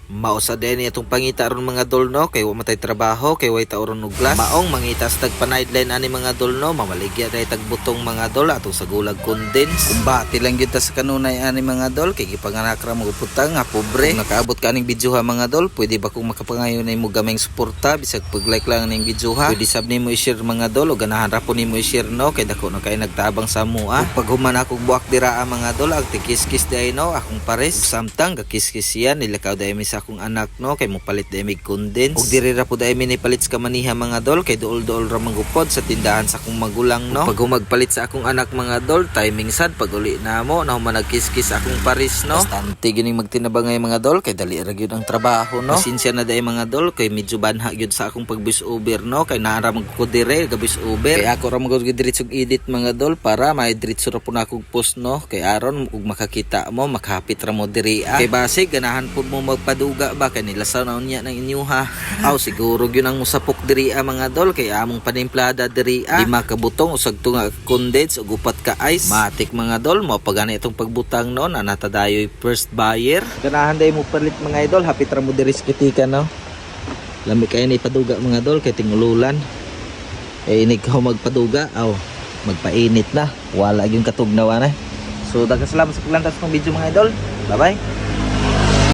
Mausa din itong pangita ron mga dol no, kay wa matay trabaho, kay way taoron og glass. Maong mangita sa tagpanaidline ani mga dol no, mamaligya day tagbutong mga dol atong sa gulag condense. Kumbati lang gyud ta sa kanunay ani mga dol, kay gipanganak ra mo putang nga pobre. Kung nakaabot ka ning video ha mga dol, pwede ba kung makapangayon mo gamay suporta bisag pag-like lang ning video ha. Pwede sab nimo i-share mga dol, o ganahan ra po nimo i-share no, kay dako na kay nagtabang sa mua. Pag human akong buwak dira mga dol, ang tikis-kis day no, akong pares. Ug samtang gakis-kis yan, nilakaw day mi sa akong anak no, kay mo palit day mig condense. Ug diri ra po day mi ni palit sa maniha mga dol, kay duol-duol ra manggupod sa tindahan sa akong magulang no. Pag humagpalit sa akong anak mga dol, timing sad pag uli na mo na managkis-kis akong pares no. Bastante gyud magtinabangay mga dol, kay dali ra gyud ang trabaho no. Pasensya na day mga dol, kay medyo banha gyud sa akong pag-voice over no, kay naara magkudire ga-voice over. Kay ako ra magud diretso edit mga dol para may diretso ra po na akong post no, kay aron ug makakita mo makahapit ra mo diri kay base ganahan pud mo magpaduga ba kay nilasaw na unya ng inyo ha. Aw siguro gyud ang musapok diri mga dol, kay among panimplada diri 5 ka butong usag tunga condense ug upat ka ice. Matik mga dol mo pagani itong pagbutang no, natadayoy first buyer. Ganahan day mo palit mga idol, hapit ra mo diri sa kitika no. Lami kay ni paduga mga dol kay tingululan. Inig ka magpaduga, aw magpainit na, wala yung katugnawan eh. So daghang salamat sa paglantas ng video mga idol. Bye bye.